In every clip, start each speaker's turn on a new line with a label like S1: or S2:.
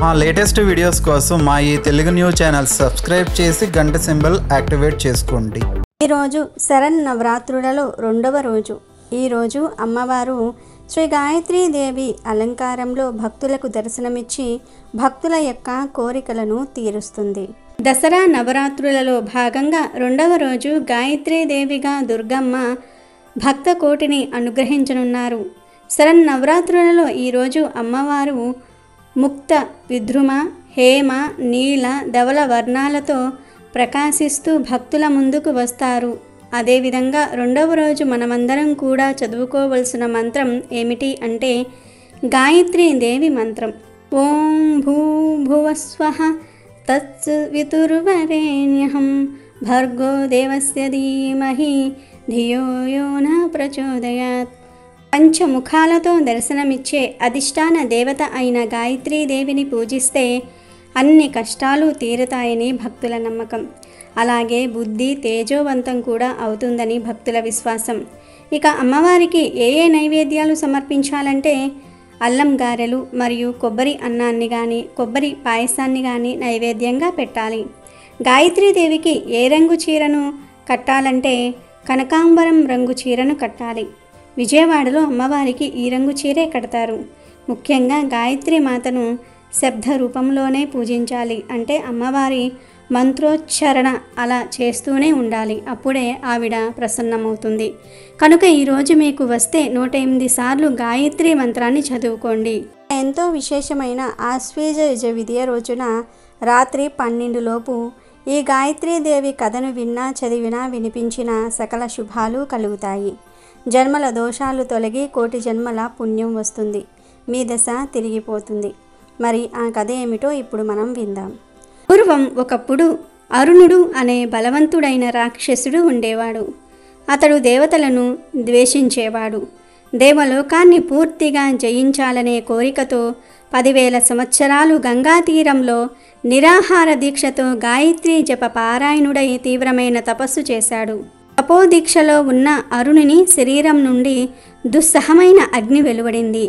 S1: మా latest videos కోసం మా ఈ తెలుగు న్యూస్ ఛానల్ సబ్స్క్రైబ్ చేసి గంట సింబల్ యాక్టివేట్ చేసుకోండి.
S2: ఈరోజు శరన్నవరాత్రులలో రెండవ రోజు. ఈరోజు అమ్మవారు శ్రీ గాయత్రీదేవి అలంకారంలో భక్తులకు దర్శనమిచ్చి భక్తుల యొక్క కోరికలను తీరుస్తుంది. దసరా నవరాత్రులలో భాగంగా రెండవ రోజు గాయత్రీదేవిగా దుర్గమ్మ భక్త కోటిని అనుగ్రహించనున్నారు. శరన్నవరాత్రులలో ఈరోజు అమ్మవారు ముక్త విద్రుమ హేమ నీల ధవల వర్ణాలతో ప్రకాశిస్తూ భక్తుల ముందుకు వస్తారు. అదేవిధంగా రెండవ రోజు మనమందరం కూడా చదువుకోవలసిన మంత్రం ఏమిటి అంటే గాయత్రీదేవి మంత్రం. ఓం భూభువస్వః తత్సవితుర్వరేణ్యం భర్గో దేవస్య ధీమహి ధియో యో న ప్రచోదయాత్. పంచముఖాలతో దర్శనమిచ్చే అధిష్టాన దేవత అయిన గాయత్రీదేవిని పూజిస్తే అన్ని కష్టాలు తీరుతాయని భక్తుల నమ్మకం. అలాగే బుద్ధి తేజోవంతం కూడా అవుతుందని భక్తుల విశ్వాసం. ఇక అమ్మవారికి ఏ నైవేద్యాలు సమర్పించాలంటే అల్లం గారెలు మరియు కొబ్బరి అన్నాన్ని కానీ కొబ్బరి పాయసాన్ని కానీ నైవేద్యంగా పెట్టాలి. గాయత్రీదేవికి ఏ రంగు చీరను కట్టాలంటే కనకాంబరం రంగు చీరను కట్టాలి. విజయవాడలో అమ్మవారికి ఈ రంగు చీరే కడతారు. ముఖ్యంగా గాయత్రి మాతను శబ్ద రూపంలోనే పూజించాలి. అంటే అమ్మవారి మంత్రోచ్చారణ అలా చేస్తూనే ఉండాలి. అప్పుడే ఆవిడ ప్రసన్నమవుతుంది. కనుక ఈరోజు మీకు వస్తే 108 సార్లు గాయత్రి మంత్రాన్ని చదువుకోండి. ఎంతో విశేషమైన ఆశ్వేజ విద్య రోజున రాత్రి 12 లోపు ఈ గాయత్రీదేవి కథను విన్నా చదివినా వినిపించిన సకల శుభాలు కలుగుతాయి. జన్మల దోషాలు తొలగి కోటి జన్మల పుణ్యం వస్తుంది. మీ దశ తిరిగిపోతుంది. మరి ఆ కథ ఏమిటో ఇప్పుడు మనం విందాం. పూర్వం ఒకప్పుడు అరుణుడు అనే బలవంతుడైన రాక్షసుడు ఉండేవాడు. అతడు దేవతలను ద్వేషించేవాడు. దేవలోకాన్ని పూర్తిగా జయించాలనే కోరికతో 10,000 సంవత్సరాలు గంగా తీరంలో నిరాహార దీక్షతో గాయత్రీ జప పారాయణుడై తీవ్రమైన తపస్సు చేశాడు. తపోదీక్షలో ఉన్న అరుణుని శరీరం నుండి దుస్సహమైన అగ్ని వెలువడింది.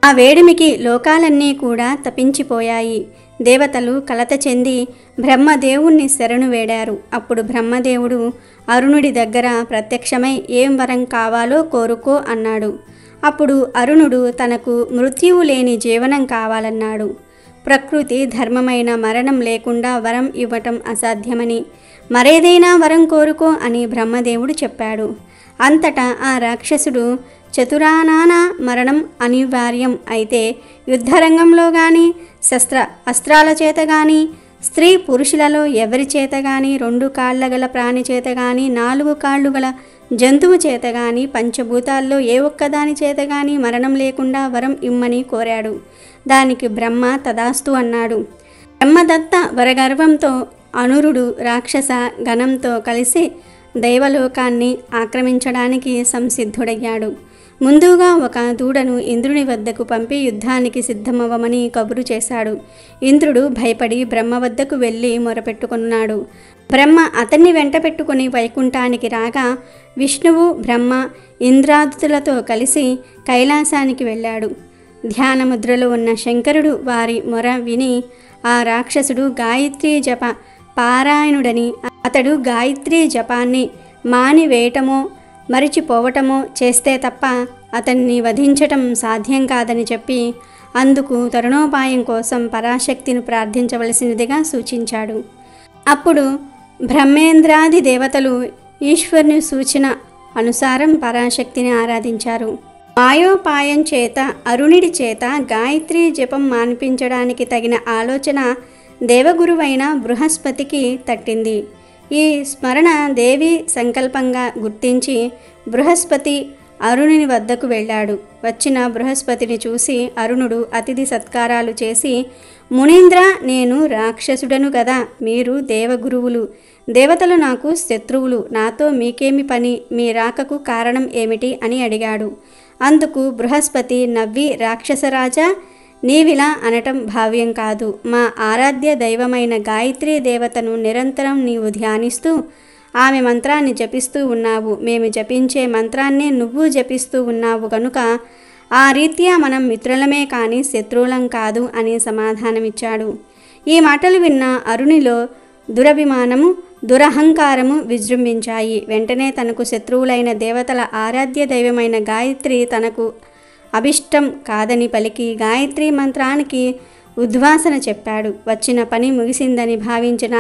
S2: ఆ వేడిమికి లోకాలన్నీ కూడా తపించిపోయాయి. దేవతలు కలత చెంది బ్రహ్మదేవుణ్ణి శరణు వేడారు. అప్పుడు బ్రహ్మదేవుడు అరుణుడి దగ్గర ప్రత్యక్షమై ఏం వరం కావాలో కోరుకో అన్నాడు. అప్పుడు అరుణుడు తనకు మృత్యువు లేని జీవనం కావాలన్నాడు. ప్రకృతి ధర్మమైన మరణం లేకుండా వరం ఇవ్వటం అసాధ్యమని, మరేదైనా వరం కోరుకో అని బ్రహ్మదేవుడు చెప్పాడు. అంతటా ఆ రాక్షసుడు చతురానాన మరణం అనివార్యం అయితే యుద్ధరంగంలో కానీ అస్త్రాల చేత కానీ స్త్రీ పురుషులలో ఎవరి చేత కానీ 2 కాళ్ళ గల ప్రాణి చేత కానీ 4 కాళ్ళు గల జంతువు చేత కానీ పంచభూతాల్లో ఏ ఒక్కదాని చేత కానీ మరణం లేకుండా వరం ఇమ్మని కోరాడు. దానికి బ్రహ్మ తదాస్తు అన్నాడు. బ్రహ్మదత్త వరగర్వంతో అనురుడు రాక్షస గణంతో కలిసి దైవలోకాన్ని ఆక్రమించడానికి సంసిద్ధుడయ్యాడు. ముందుగా ఒక దూడను ఇంద్రుని వద్దకు పంపి యుద్ధానికి సిద్ధమవ్వమని కబురు చేశాడు. ఇంద్రుడు భయపడి బ్రహ్మ వద్దకు వెళ్ళి మొరపెట్టుకున్నాడు. బ్రహ్మ అతన్ని వెంట పెట్టుకుని వైకుంఠానికి రాగా విష్ణువు బ్రహ్మ ఇంద్రాదులతో కలిసి కైలాసానికి వెళ్ళాడు. ధ్యానముద్రలో ఉన్న శంకరుడు వారి మొర విని ఆ రాక్షసుడు గాయత్రీ జప పారాయణుడని, అతడు గాయత్రీ జపాన్ని మానివేయటమో మరిచిపోవటమో చేస్తే తప్ప అతన్ని వధించటం సాధ్యం కాదని చెప్పి అందుకు తరుణోపాయం కోసం పరాశక్తిని ప్రార్థించవలసినదిగా సూచించాడు. అప్పుడు బ్రహ్మేంద్రాది దేవతలు ఈశ్వరుని సూచన అనుసారం పరాశక్తిని ఆరాధించారు. మాయోపాయం చేత అరుణుడి చేత గాయత్రీ జపం మాన్పించడానికి తగిన ఆలోచన దేవగురువైన బృహస్పతికి తట్టింది. ఈ స్మరణ దేవి సంకల్పంగా గుర్తించి బృహస్పతి అరుణుని వద్దకు వెళ్ళాడు. వచ్చిన బృహస్పతిని చూసి అరుణుడు అతిథి సత్కారాలు చేసి, మునీంద్ర, నేను రాక్షసుడను గదా, మీరు దేవగురువులు, దేవతలు నాకు శత్రువులు, నాతో మీకేమి పని, మీ రాకకు కారణం ఏమిటి అని అడిగాడు. అందుకు బృహస్పతి నవ్వి, రాక్షసరాజా, నీవిలా అనటం భావ్యం కాదు. మా ఆరాధ్య దైవమైన గాయత్రీ దేవతను నిరంతరం నీవు ధ్యానిస్తూ ఆమె మంత్రాన్ని జపిస్తూ ఉన్నావు. మేము జపించే మంత్రాన్నే నువ్వు జపిస్తూ ఉన్నావు కనుక ఆ రీత్యా మనం మిత్రులమే కానీ శత్రువులం కాదు అని సమాధానమిచ్చాడు. ఈ మాటలు విన్న అరుణిలో దురభిమానము, దురహంకారము విజృంభించాయి. వెంటనే తనకు శత్రువులైన దేవతల ఆరాధ్య దైవమైన గాయత్రి తనకు అభిష్టం కాదని పలికి గాయత్రి మంత్రానికి ఉద్వాసన చెప్పాడు. వచ్చిన పని ముగిసిందని భావించిన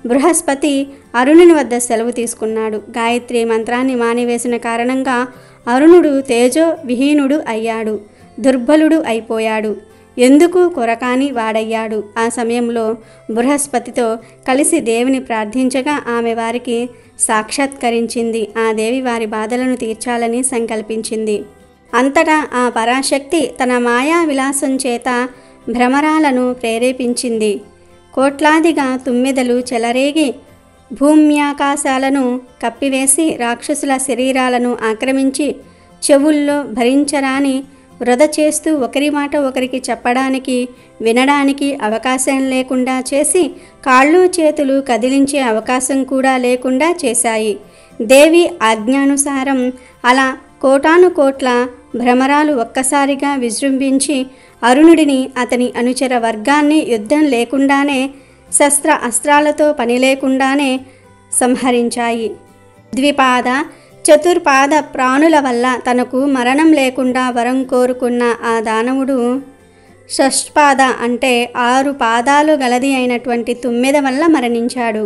S2: బృహస్పతి అరుణుని వద్ద సెలవు తీసుకున్నాడు. గాయత్రి మంత్రాన్ని మానివేసిన కారణంగా అరుణుడు తేజో విహీనుడు అయ్యాడు, దుర్బలుడు అయిపోయాడు, ఎందుకు కొరకాని వాడయ్యాడు. ఆ సమయంలో బృహస్పతితో కలిసి దేవిని ప్రార్థించగా ఆమె వారికి సాక్షాత్కరించింది. ఆ దేవి వారి బాధలను తీర్చాలని సంకల్పించింది. అంతటా ఆ పరాశక్తి తన మాయా విలాసం చేత భ్రమరాలను ప్రేరేపించింది. కోట్లాదిగా తుమ్మెదలు చెలరేగి భూమ్యాకాశాలను కప్పివేసి రాక్షసుల శరీరాలను ఆక్రమించి చెవుల్లో భరించరాని వృధ చేస్తూ ఒకరి మాట ఒకరికి చెప్పడానికి వినడానికి అవకాశం లేకుండా చేసి కాళ్ళు చేతులు కదిలించే అవకాశం కూడా లేకుండా చేశాయి. దేవి ఆజ్ఞానుసారం అలా కోటాను కోట్ల భ్రమరాలు ఒక్కసారిగా విజృంభించి అరుణుడిని అతని అనుచర వర్గాన్ని యుద్ధం లేకుండానే శస్త్ర అస్త్రాలతో పని లేకుండానే సంహరించాయి. ద్విపాద చతుర్పాద ప్రాణుల వల్ల తనకు మరణం లేకుండా వరం కోరుకున్న ఆ దానవుడు షష్పాద అంటే 6 పాదాలు గలది అయినటువంటి తుమ్మెద వల్ల మరణించాడు.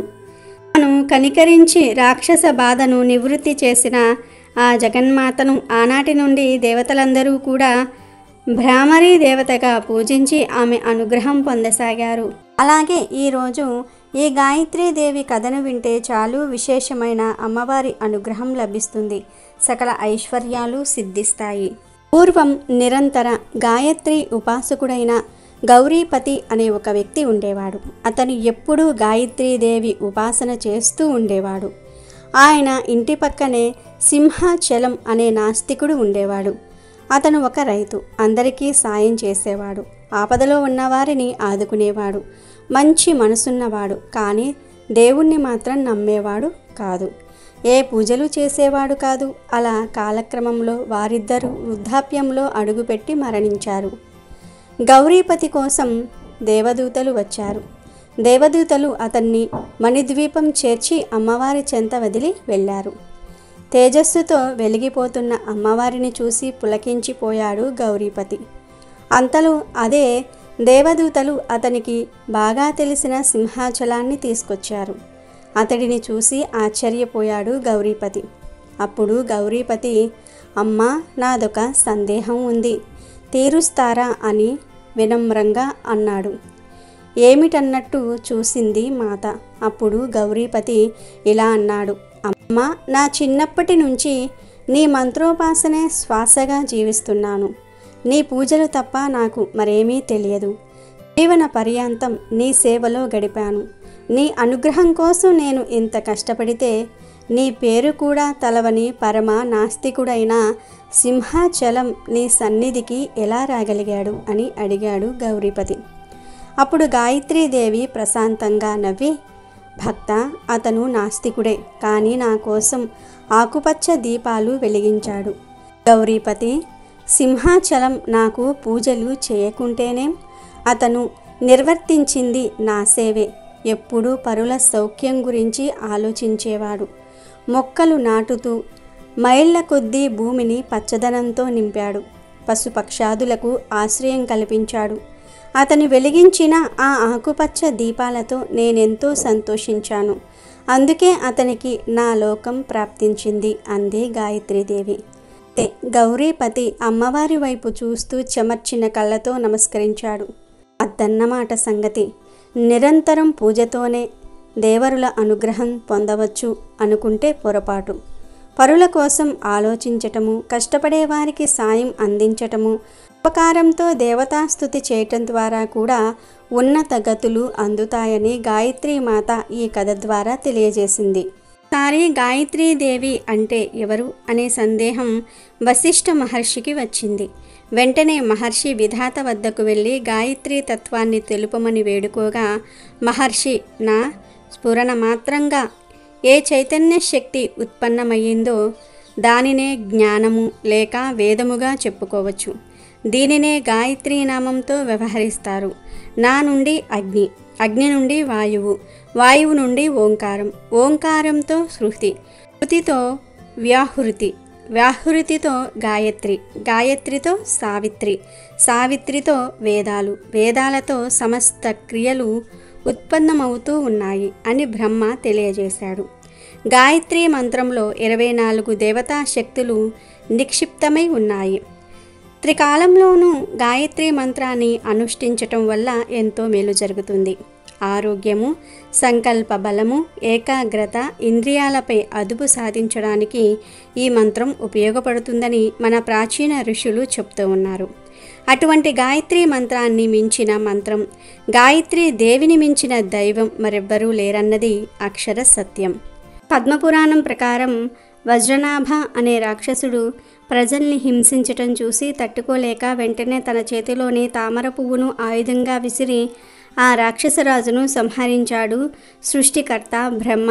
S2: తాను కనికరించి రాక్షస బాధను నివృత్తి చేసిన ఆ జగన్మాతను ఆనాటి నుండి దేవతలందరూ కూడా భ్రామరీ దేవతగా పూజించి ఆమె అనుగ్రహం పొందసాగారు. అలాగే ఈరోజు ఈ గాయత్రీదేవి కథను వింటే చాలు విశేషమైన అమ్మవారి అనుగ్రహం లభిస్తుంది, సకల ఐశ్వర్యాలు సిద్ధిస్తాయి. పూర్వం నిరంతర గాయత్రి ఉపాసకుడైన గౌరీపతి అనే ఒక వ్యక్తి ఉండేవాడు. అతను ఎప్పుడూ గాయత్రీదేవి ఉపాసన చేస్తూ ఉండేవాడు. ఆయన ఇంటి పక్కనే సింహాచలం అనే నాస్తికుడు ఉండేవాడు. అతను ఒక రైతు, అందరికీ సాయం చేసేవాడు, ఆపదలో ఉన్నవారిని ఆదుకునేవాడు, మంచి మనసున్నవాడు. కానీ దేవుణ్ణి మాత్రం నమ్మేవాడు కాదు, ఏ పూజలు చేసేవాడు కాదు. అలా కాలక్రమంలో వారిద్దరూ వృద్ధాప్యంలో అడుగుపెట్టి మరణించారు. గౌరీపతి కోసం దేవదూతలు వచ్చారు. దేవదూతలు అతన్ని మణిద్వీపం చేర్చి అమ్మవారి చెంత వదిలి వెళ్ళారు. తేజస్సుతో వెలిగిపోతున్న అమ్మవారిని చూసి పులకించిపోయాడు గౌరీపతి. అంతలో అదే దేవదూతలు అతనికి బాగా తెలిసిన సింహాచలాన్ని తీసుకొచ్చారు. అతడిని చూసి ఆశ్చర్యపోయాడు గౌరీపతి. అప్పుడు గౌరీపతి, అమ్మా, నాదొక సందేహం ఉంది, తీరుస్తారా అని వినమ్రంగా అన్నాడు. ఏమిటన్నట్టు చూసింది మాత. అప్పుడు గౌరీపతి ఇలా అన్నాడు, అమ్మ, నా చిన్నప్పటి నుంచి నీ మంత్రోపాసనే శ్వాసగా జీవిస్తున్నాను. నీ పూజలు తప్ప నాకు మరేమీ తెలియదు. జీవన పర్యాంతం నీ సేవలో గడిపాను. నీ అనుగ్రహం కోసం నేను ఇంత కష్టపడితే నీ పేరు కూడా తలవని పరమ నాస్తికుడైన సింహాచలం నీ సన్నిధికి ఎలా రాగలిగాడు అని అడిగాడు గౌరీపతి. అప్పుడు గాయత్రీదేవి ప్రశాంతంగా నవ్వి, భక్త, అతను నాస్తికుడే, కానీ నా కోసం ఆకుపచ్చ దీపాలు వెలిగించాడు. గౌరీపతి, సింహాచలం నాకు పూజలు చేయకుంటేనేం, అతను నిర్వర్తించింది నా సేవే. ఎప్పుడూ పరుల సౌఖ్యం గురించి ఆలోచించేవాడు. మొక్కలు నాటుతూ మైళ్ళ కొద్దీ భూమిని పచ్చదనంతో నింపాడు. పశుపక్షాదులకు ఆశ్రయం కల్పించాడు. అతను వెలిగించిన ఆ ఆకుపచ్చ దీపాలతో నేనెంతో సంతోషించాను. అందుకే అతనికి నా లోకం ప్రాప్తించింది అంది గాయత్రీదేవి. గౌరీపతి అమ్మవారి వైపు చూస్తూ చెమర్చిన కళ్ళతో నమస్కరించాడు. అదన్నమాట సంగతి. నిరంతరం పూజతోనే దేవరుల అనుగ్రహం పొందవచ్చు అనుకుంటే పొరపాటు. పరుల కోసం ఆలోచించటము, కష్టపడే వారికి సాయం అందించటము, ఉపకారంతో దేవతాస్తుతి చేయటం ద్వారా కూడా ఉన్నత గతులు అందుతాయని గాయత్రీమాత ఈ కథ ద్వారా తెలియజేసింది. సారి గాయత్రీదేవి అంటే ఎవరు అనే సందేహం వశిష్ఠ మహర్షికి వచ్చింది. వెంటనే మహర్షి విధాత వద్దకు వెళ్ళి గాయత్రీ తత్వాన్ని తెలుపమని వేడుకోగా మహర్షి, నా స్ఫురణ మాత్రంగా ఏ చైతన్య శక్తి ఉత్పన్నమయ్యిందో దానినే జ్ఞానము లేక వేదముగా చెప్పుకోవచ్చు. దీనినే గాయత్రీ నామంతో వ్యవహరిస్తారు. నా నుండి అగ్ని, అగ్ని నుండి వాయువు, వాయువు నుండి ఓంకారం, ఓంకారంతో శృతి, శృతితో వ్యాహృతి, వ్యాహృతితో గాయత్రి, గాయత్రితో సావిత్రి, సావిత్రితో వేదాలు, వేదాలతో సమస్త క్రియలు ఉత్పన్నమవుతూ ఉన్నాయి అని బ్రహ్మ తెలియజేశాడు. గాయత్రి మంత్రంలో 24 దేవతా శక్తులు నిక్షిప్తమై ఉన్నాయి. త్రికాలంలోనూ గాయత్రి మంత్రాన్ని అనుష్ఠించటం వల్ల ఎంతో మేలు జరుగుతుంది. ఆరోగ్యము, సంకల్ప బలము, ఏకాగ్రత, ఇంద్రియాలపై అదుపు సాధించడానికి ఈ మంత్రం ఉపయోగపడుతుందని మన ప్రాచీన ఋషులు చెప్తూ ఉన్నారు. అటువంటి గాయత్రి మంత్రాన్ని మించిన మంత్రం, గాయత్రి దేవిని మించిన దైవం మరెవ్వరూ లేరన్నది అక్షర సత్యం. పద్మపురాణం ప్రకారం వజ్రనాభ అనే రాక్షసుడు ప్రజల్ని హింసించటం చూసి తట్టుకోలేక వెంటనే తన చేతిలోని తామర పువ్వును ఆయుధంగా విసిరి ఆ రాక్షసరాజును సంహరించాడు సృష్టికర్త బ్రహ్మ.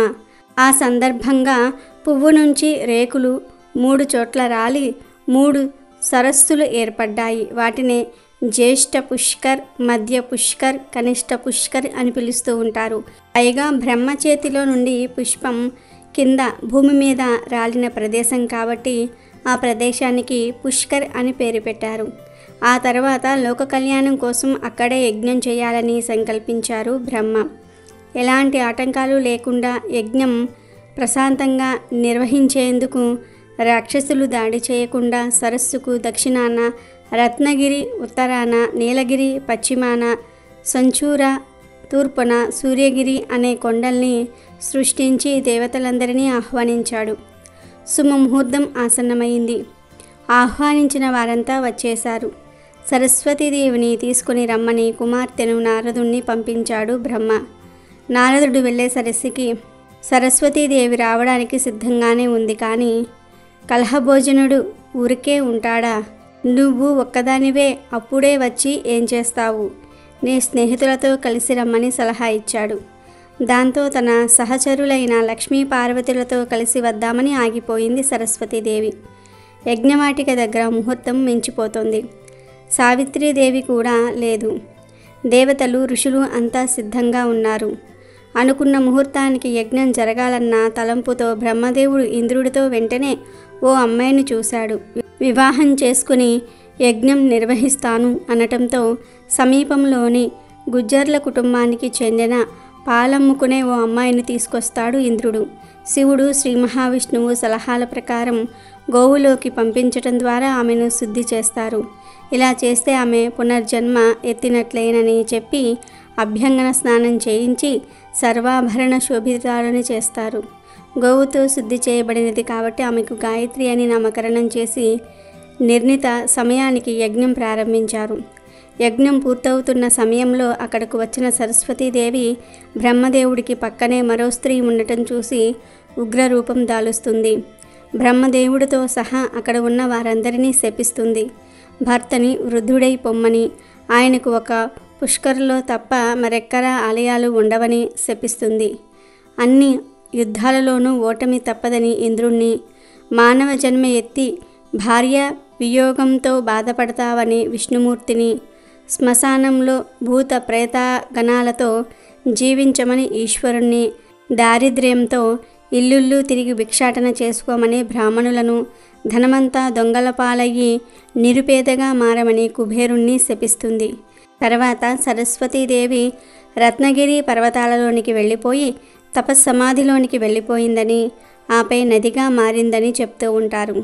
S2: ఆ సందర్భంగా పువ్వు నుంచి రేకులు 3 చోట్ల రాలి 3 సరస్సులు ఏర్పడ్డాయి. వాటిని జ్యేష్ఠ పుష్కర్, మధ్య పుష్కర్, కనిష్ట పుష్కర్ అని పిలుస్తూ ఉంటారు. పైగా బ్రహ్మ చేతిలో నుండి పుష్పం కింద భూమి మీద రాలిన ప్రదేశం కాబట్టి ఆ ప్రదేశానికి పుష్కర్ అని పేరు పెట్టారు. ఆ తర్వాత లోక కళ్యాణం కోసం అక్కడే యజ్ఞం చేయాలని సంకల్పించారు బ్రహ్మ. ఎలాంటి ఆటంకాలు లేకుండా యజ్ఞం ప్రశాంతంగా నిర్వహించేందుకు రాక్షసులు దాడి చేయకుండా సరస్సుకు దక్షిణాన రత్నగిరి, ఉత్తరాన నీలగిరి, పశ్చిమాన సంచూర, తూర్పున సూర్యగిరి అనే కొండల్ని సృష్టించి దేవతలందరినీ ఆహ్వానించాడు. శుభముహూర్తం ఆసన్నమైంది. ఆహ్వానించిన వారంతా వచ్చేశారు. సరస్వతీదేవిని తీసుకుని రమ్మని కుమార్తెను నారదుణ్ణి పంపించాడు బ్రహ్మ. నారదుడు వెళ్ళేసరికి సరస్వతీదేవి రావడానికి సిద్ధంగానే ఉంది. కానీ కలహభోజనుడు ఊరికే ఉంటాడా? నువ్వు ఒక్కదానివే, అప్పుడే వచ్చి ఏం చేస్తావు? నీ స్నేహితులతో కలిసి రమ్మని సలహా ఇచ్చాడు. దాంతో తన సహచరులైన లక్ష్మీ పార్వతులతో కలిసి వద్దామని ఆగిపోయింది సరస్వతీదేవి. యజ్ఞవాటిక దగ్గర ముహూర్తం మించిపోతుంది. సావిత్రీదేవి కూడా లేదు. దేవతలు, ఋషులు అంతా సిద్ధంగా ఉన్నారు. అనుకున్న ముహూర్తానికి యజ్ఞం జరగాలన్న తలంపుతో బ్రహ్మదేవుడు ఇంద్రుడితో వెంటనే ఓ అమ్మాయిని చూశాడు. వివాహం చేసుకుని యజ్ఞం నిర్వహిస్తాను అనటంతో సమీపంలోని గుజ్జర్ల కుటుంబానికి చెందిన పాలమ్ముకునే ఓ అమ్మాయిని తీసుకొస్తాడు ఇంద్రుడు. శివుడు, శ్రీ మహావిష్ణువు సలహాల ప్రకారం గోవులోకి పంపించటం ద్వారా ఆమెను శుద్ధి చేస్తారు. ఇలా చేస్తే ఆమె పునర్జన్మ ఎత్తినట్లేనని చెప్పి అభ్యంగన స్నానం చేయించి సర్వాభరణ శోభితాలని చేస్తారు. గోవుతో శుద్ధి చేయబడినది కాబట్టి ఆమెకు గాయత్రి అని నామకరణం చేసి నిర్ణీత సమయానికి యజ్ఞం ప్రారంభించారు. యజ్ఞం పూర్తవుతున్న సమయంలో అక్కడకు వచ్చిన సరస్వతీదేవి బ్రహ్మదేవుడికి పక్కనే మరో స్త్రీ ఉండటం చూసి ఉగ్రరూపం దాలుస్తుంది. బ్రహ్మదేవుడితో సహా అక్కడ ఉన్న వారందరినీ శపిస్తుంది. భర్తని వృద్ధుడై పొమ్మని, ఆయనకు ఒక పుష్కర్లో తప్ప మరెక్కడా ఆలయాలు ఉండవని శపిస్తుంది. అన్ని యుద్ధాలలోనూ ఓటమి తప్పదని ఇంద్రుణ్ణి, మానవ జన్మ ఎత్తి భార్య వియోగంతో బాధపడతావని విష్ణుమూర్తిని, శ్మశానంలో భూత ప్రేతగణాలతో జీవించమని ఈశ్వరుణ్ణి, దారిద్ర్యంతో ఇల్లుళ్ళు తిరిగి భిక్షాటన చేసుకోమని బ్రాహ్మణులను, ధనమంతా దొంగల పాలయ్యి నిరుపేదగా మారమని కుబేరుణ్ణి శపిస్తుంది. తర్వాత సరస్వతీదేవి రత్నగిరి పర్వతాలలోనికి వెళ్ళిపోయి తపస్సమాధిలోనికి వెళ్ళిపోయిందని, ఆపై నదిగా మారిందని చెప్తూ ఉంటారు.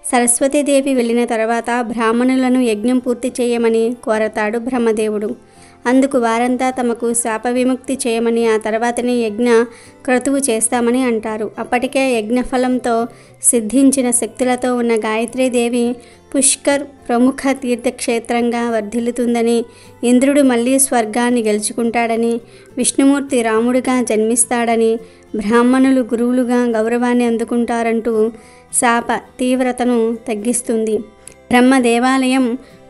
S2: సరస్వతీదేవి వెళ్ళిన తర్వాత బ్రాహ్మణులను యజ్ఞం పూర్తి చేయమని కోరతాడు బ్రహ్మదేవుడు. అందుకు వారంతా తమకు శాప విముక్తి చేయమని, ఆ తర్వాతనే యజ్ఞ క్రతువు చేస్తామని అంటారు. అప్పటికే యజ్ఞఫలంతో సిద్ధించిన శక్తులతో ఉన్న గాయత్రీదేవి పుష్కర్ ప్రముఖ తీర్థక్షేత్రంగా వర్ధిల్లుతుందని, ఇంద్రుడు మళ్ళీ స్వర్గాన్ని గెలుచుకుంటాడని, విష్ణుమూర్తి రాముడిగా జన్మిస్తాడని, బ్రాహ్మణులు గురువులుగా గౌరవాన్ని అందుకుంటారంటూ శాప తీవ్రతను తగ్గిస్తుంది. బ్రహ్మ దేవాలయం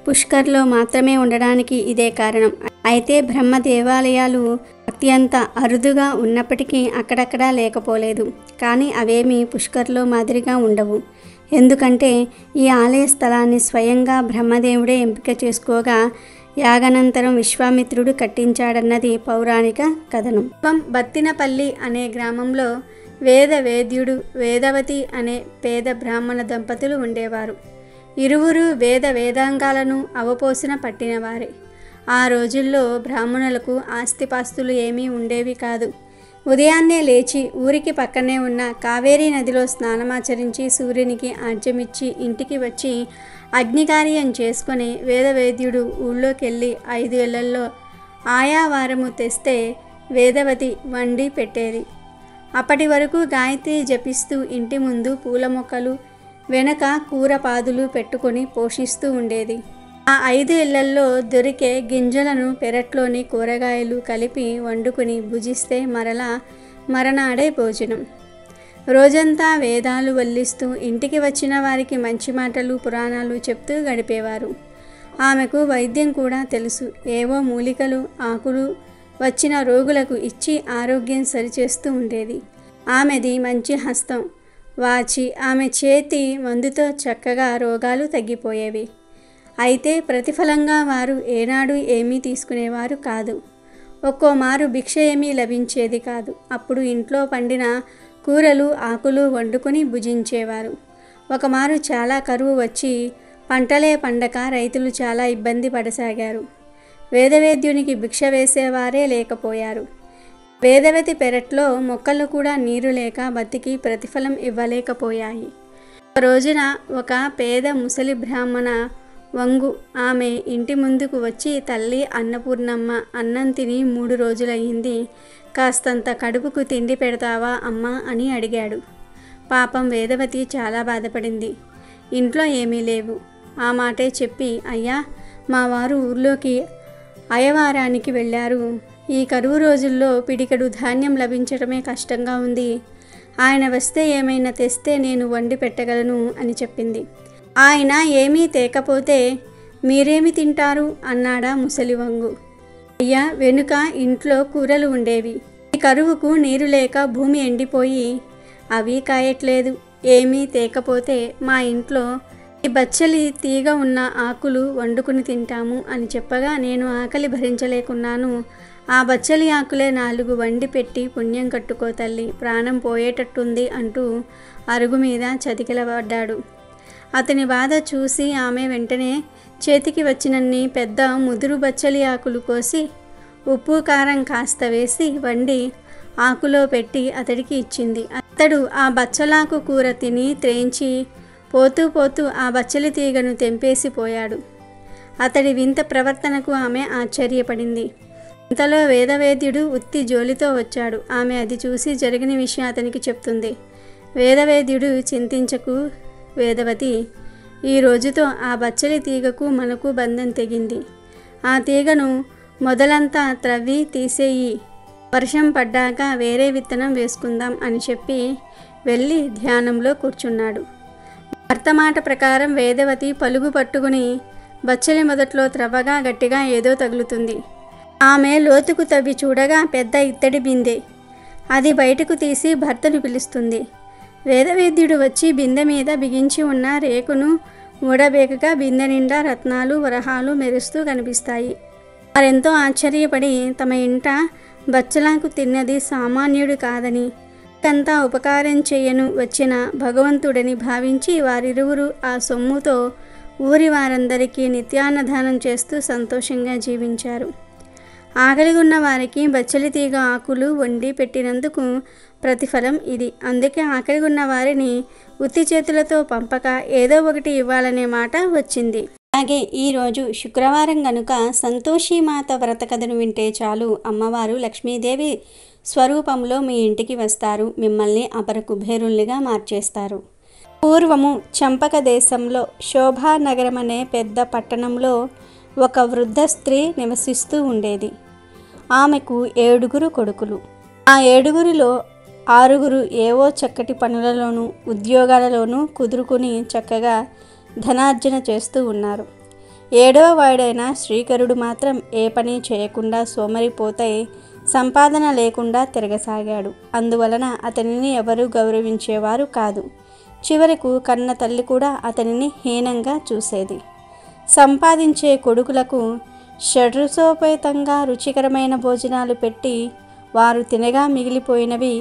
S2: పుష్కర్లో మాత్రమే ఉండడానికి ఇదే కారణం. అయితే బ్రహ్మ దేవాలయాలు అత్యంత అరుదుగా ఉన్నప్పటికీ అక్కడక్కడా లేకపోలేదు. కానీ అవేమీ పుష్కర్లో మాదిరిగా ఉండవు. ఎందుకంటే ఈ ఆలయ స్థలాన్ని స్వయంగా బ్రహ్మదేవుడే ఎంపిక చేసుకోగా యాగానంతరం విశ్వామిత్రుడు కట్టించాడన్నది పౌరాణిక కథనం. బత్తినపల్లి అనే గ్రామంలో వేదవేద్యుడు వేదవతి అనే పేద బ్రాహ్మణ దంపతులు ఉండేవారు. ఇరువురు వేదాంగాలను అవపోసిన పట్టినవారే. ఆ రోజుల్లో బ్రాహ్మణులకు ఆస్తిపాస్తులు ఏమీ ఉండేవి కాదు. ఉదయాన్నే లేచి ఊరికి పక్కనే ఉన్న కావేరీ నదిలో స్నానమాచరించి సూర్యునికి ఆర్జమిచ్చి ఇంటికి వచ్చి అగ్నికార్యం చేసుకొని వేదవేద్యుడు ఊళ్ళోకెళ్ళి 5 ఏళ్లలో ఆయా వారము తెస్తే వేదవతి వండి పెట్టేది. అప్పటి వరకు గాయత్రి జపిస్తూ ఇంటి ముందు పూల మొక్కలు వెనక కూరపాదులు పెట్టుకొని పోషిస్తూ ఉండేది. ఆ 5 ఏళ్లలో దొరికే గింజలను పెరట్లోని కూరగాయలు కలిపి వండుకొని భుజిస్తే మరనాడే భోజనం. రోజంతా వేదాలు వల్లిస్తూ ఇంటికి వచ్చిన వారికి మంచి మాటలు పురాణాలు చెప్తూ గడిపేవారు. ఆమెకు వైద్యం కూడా తెలుసు. ఏవో మూలికలు ఆకులు వచ్చిన రోగులకు ఇచ్చి ఆరోగ్యం సరిచేస్తూ ఉండేది. ఆమెది మంచి హస్తం వాచి ఆమె చేతి మందుతో చక్కగా రోగాలు తగ్గిపోయేవి. అయితే ప్రతిఫలంగా వారు ఏనాడు ఏమీ తీసుకునేవారు కాదు. ఒక్కోమారు భిక్ష ఏమీ లభించేది కాదు. అప్పుడు ఇంట్లో పండిన కూరలు ఆకులు వండుకొని భుజించేవారు. ఒకమారు చాలా కరువు వచ్చి పంటలే పండక రైతులు చాలా ఇబ్బంది పడసాగారు. వేదవేద్యునికి భిక్ష వేసేవారే లేకపోయారు. వేదవతి పెరట్లో మొక్కలు కూడా నీరు లేక బతికి ప్రతిఫలం ఇవ్వలేకపోయాయి. ఒక రోజున ఒక పేద ముసలి బ్రాహ్మణ వంగు ఆమె ఇంటి ముందుకు వచ్చి, తల్లి అన్నపూర్ణమ్మ, అన్నం తిని 3 రోజులయ్యింది. కాస్తంత కడుపుకు తిండి పెడతావా అమ్మా అని అడిగాడు. పాపం వేదవతి చాలా బాధపడింది. ఇంట్లో ఏమీ లేవు. ఆ మాటే చెప్పి, అయ్యా మా వారు ఊర్లోకి అయవారానికి వెళ్ళారు. ఈ కరువు రోజుల్లో పిడికెడు ధాన్యం లభించడమే కష్టంగా ఉంది. ఆయన వస్తే ఏమైనా తెస్తే నేను వండి పెట్టగలను అని చెప్పింది. ఆయన ఏమీ తేకపోతే మీరేమి తింటారు అన్నాడా ముసలివంగు. అయ్యా, వెనుక ఇంట్లో కూరలు ఉండేవి. ఈ కరువుకు నీరు లేక భూమి ఎండిపోయి అవి కాయట్లేదు. ఏమీ తేకపోతే మా ఇంట్లో ఈ బచ్చలి తీగ ఉన్న ఆకులు వండుకుని తింటాము అని చెప్పగా నేను ఆకలి భరించలేకున్నాను. ఆ బచ్చలి ఆకులే 4 వండి పెట్టి పుణ్యం కట్టుకో తల్లి, ప్రాణం పోయేటట్టుంది అంటూ అరుగు మీద చతికిలబడ్డాడు. అతని బాధ చూసి ఆమె వెంటనే చేతికి వచ్చినన్ని పెద్ద ముదురు బచ్చలి ఆకులు కోసి ఉప్పు కారం కాస్త వేసి వండి ఆకులో పెట్టి అతడికి ఇచ్చింది. అతడు ఆ బచ్చలాకు కూర తిని త్రేంచి పోతూ ఆ బచ్చలి తీగను తెంపేసి పోయాడు. అతడి వింత ప్రవర్తనకు ఆమె ఆశ్చర్యపడింది. ఇంతలో వేదవేద్యుడు ఉత్తి జోలితో వచ్చాడు. ఆమె అది చూసి జరిగిన విషయం అతనికి చెప్తుంది. వేదవేద్యుడు, చింతించకు వేదవతి, ఈ రోజుతో ఆ బచ్చలి తీగకు మనకు బంధం తెగింది. ఆ తీగను మొదలంతా త్రవ్వి తీసేయి, వర్షం పడ్డాక వేరే విత్తనం వేసుకుందాం అని చెప్పి వెళ్ళి ధ్యానంలో కూర్చున్నాడు. భర్త మాట ప్రకారం వేదవతి పలుగు పట్టుకుని బచ్చలి మొదట్లో త్రవ్వగా గట్టిగా ఏదో తగులుతుంది. ఆమె లోతుకు తవ్వి చూడగా పెద్ద ఇత్తడి బిందె. అది బయటకు తీసి భర్తను పిలుస్తుంది. వేదవేద్యుడు వచ్చి బిందె మీద బిగించి ఉన్న రేకును ఊడబేకగా బిందె నిండా రత్నాలు వరహాలు మెరుస్తూ కనిపిస్తాయి. వారెంతో ఆశ్చర్యపడి తమ ఇంట బచ్చలాకు తిన్నది సామాన్యుడు కాదని, అంతా ఉపకారం చేయను వచ్చిన భగవంతుడని భావించి వారిరువురు ఆ సొమ్ముతో ఊరి వారందరికీ నిత్యాన్నదానం చేస్తూ సంతోషంగా జీవించారు. ఆకలిగున్న వారికి బచ్చలి తీగ ఆకులు వండి పెట్టినందుకు ప్రతిఫలం ఇది. అందుకే ఆకలిగున్న వారిని ఉత్తి చేతులతో పంపక ఏదో ఒకటి ఇవ్వాలనే మాట వచ్చింది. అలాగే ఈరోజు శుక్రవారం కనుక సంతోషీమాత వ్రత కథను వింటే చాలు, అమ్మవారు లక్ష్మీదేవి స్వరూపంలో మీ ఇంటికి వస్తారు, మిమ్మల్ని అపర కుబేరుల్నిగా మార్చేస్తారు. పూర్వము చంపక దేశంలో శోభానగరం అనే పెద్ద పట్టణంలో ఒక వృద్ధ స్త్రీ నివసిస్తూ ఉండేది. ఆమెకు 7 కొడుకులు. ఆ 7గురిలో 6 ఏవో చక్కటి పనులలోనూ ఉద్యోగాలలోనూ కుదురుకుని చక్కగా ధనార్జన చేస్తూ ఉన్నారు. 7వ వాడైన శ్రీకరుడు మాత్రం ఏ పని చేయకుండా సోమరిపోతై సంపాదన లేకుండా తిరగసాగాడు. అందువలన అతనిని ఎవరూ గౌరవించేవారు కాదు. చివరకు కన్న తల్లి కూడా అతనిని హీనంగా చూసేది. సంపాదించే కొడుకులకు షడ్రసోపేతంగా రుచికరమైన భోజనాలు పెట్టి వారు తినగా మిగిలిపోయినవి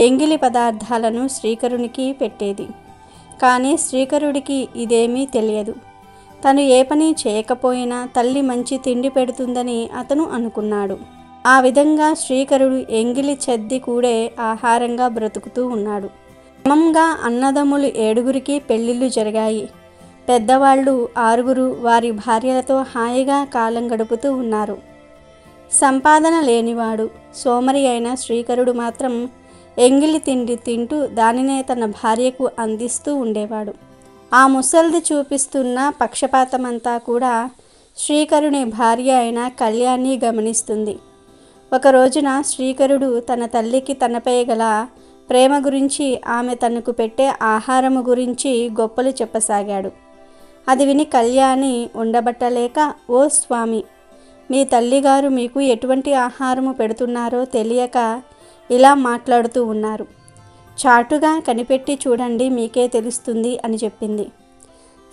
S2: ఎంగిలి పదార్థాలను శ్రీకరునికి పెట్టేది. కానీ శ్రీకరుడికి ఇదేమీ తెలియదు. తను ఏ పని చేయకపోయినా తల్లి మంచి తిండి పెడుతుందని అతను అనుకున్నాడు. ఆ విధంగా శ్రీకరుడు ఎంగిలి చెద్ది కూడే ఆహారంగా బ్రతుకుతూ ఉన్నాడు. క్రమంగా అన్నదమ్ములు 7 పెళ్ళిళ్ళు జరిగాయి. పెద్దవాళ్ళు 6 వారి భార్యలతో హాయిగా కాలం గడుపుతూ ఉన్నారు. సంపాదన లేనివాడు సోమరి అయిన శ్రీకరుడు మాత్రం ఎంగిలి తిండి తింటూ దానినే తన భార్యకు అందిస్తూ ఉండేవాడు. ఆ ముసల్ది చూపిస్తున్న పక్షపాతమంతా కూడా శ్రీకరుని భార్య అయిన కళ్యాణి గమనిస్తుంది. ఒక రోజున శ్రీకరుడు తన తల్లికి తనపై గల ప్రేమ గురించి, ఆమె తనకు పెట్టే ఆహారము గురించి గొప్పలు చెప్పసాగాడు. అది విని కళ్యాణి ఉండబట్టలేక, ఓ స్వామి, మీ తల్లిగారు మీకు ఎటువంటి ఆహారము పెడుతున్నారో తెలియక ఇలా మాట్లాడుతూ ఉన్నారు. చాటుగా కనిపెట్టి చూడండి, మీకే తెలుస్తుంది అని చెప్పింది.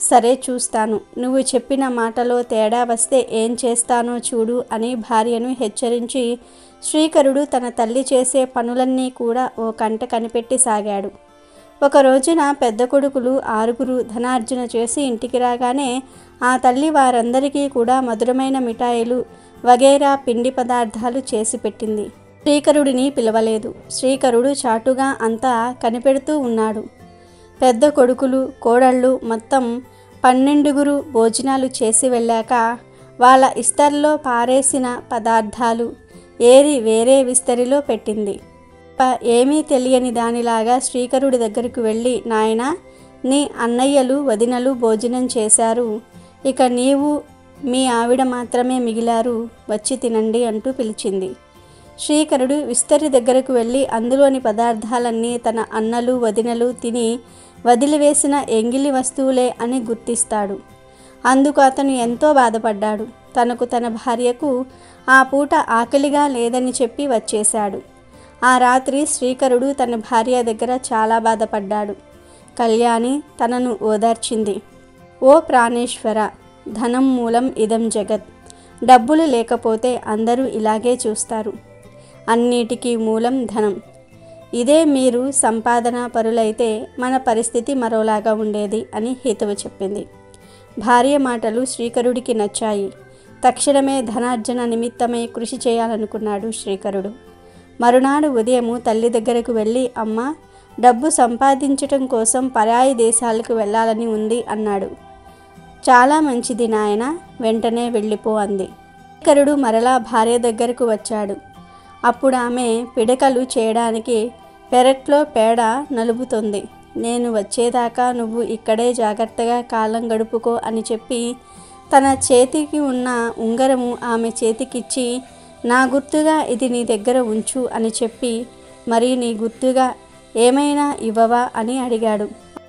S2: సరే చూస్తాను, నువ్వు చెప్పిన మాటలో తేడా వస్తే ఏం చేస్తానో చూడు అని భార్యను హెచ్చరించి శ్రీకరుడు తన తల్లి చేసే పనులన్నీ కూడా ఓ కంట కనిపెట్టి సాగాడు. ఒక రోజున పెద్ద కొడుకులు 6 ధనార్జన చేసి ఇంటికి రాగానే ఆ తల్లి వారందరికీ కూడా మధురమైన మిఠాయిలు వగైరా పిండి పదార్థాలు చేసి పెట్టింది. శ్రీకరుడిని పిలవలేదు. శ్రీకరుడు చాటుగా అంతా కనిపెడుతూ ఉన్నాడు. పెద్ద కొడుకులు కోడళ్ళు మొత్తం 12 భోజనాలు చేసి వెళ్ళాక వాళ్ళ ఇస్తర్లో పారేసిన పదార్థాలు ఏరి వేరే విస్తరిలో పెట్టింది. ఏమీ తెలియని దానిలాగా శ్రీకరుడి దగ్గరకు వెళ్ళి, నాయనా, నీ అన్నయ్యలు వదినలు భోజనం చేశారు, ఇక నీవు మీ ఆవిడ మాత్రమే మిగిలారు, వచ్చి తినండి అంటూ పిలిచింది. శ్రీకరుడు విస్తరి దగ్గరకు వెళ్ళి అందులోని పదార్థాలన్నీ తన అన్నలు వదినలు తిని వదిలివేసిన ఎంగిలి వస్తువులే అని గుర్తిస్తాడు. అందుకు అతను ఎంతో బాధపడ్డాడు. తనకు తన భార్యకు ఆ పూట ఆకలిగా లేదని చెప్పి వచ్చేశాడు. ఆ రాత్రి శ్రీకరుడు తన భార్య దగ్గర చాలా బాధపడ్డాడు. కళ్యాణి తనను ఓదార్చింది. ఓ ప్రాణేశ్వర, ధనం మూలం ఇదం జగత్. డబ్బులు లేకపోతే అందరూ ఇలాగే చూస్తారు. అన్నిటికీ మూలం ధనం. ఇదే మీరు సంపాదన పరులైతే మన పరిస్థితి మరోలాగా ఉండేది అని హితవు చెప్పింది. భార్య మాటలు శ్రీకరుడికి నచ్చాయి. తక్షణమే ధనార్జన నిమిత్తమై కృషి చేయాలనుకున్నాడు శ్రీకరుడు. మరునాడు ఉదయము తల్లి దగ్గరకు వెళ్ళి, అమ్మ, డబ్బు సంపాదించటం కోసం పరాయి దేశాలకు వెళ్ళాలని ఉంది అన్నాడు. చాలా మంచిది నాయన, వెంటనే వెళ్ళిపో అంది. శ్రీకరుడు మరలా భార్య దగ్గరకు వచ్చాడు. అప్పుడు ఆమె పిడకలు చేయడానికి పెరట్లో పేడ నలుపుతోంది. నేను వచ్చేదాకా నువ్వు ఇక్కడే జాగ్రత్తగా కాలం గడుపుకో అని చెప్పి తన చేతికి ఉన్న ఉంగరము ఆమె చేతికిచ్చి, నా గుర్తుగా ఇది నీ దగ్గర ఉంచు అని చెప్పి, మరి నీ గుర్తుగా ఏమైనా ఇవ్వవా అని అడిగాడు.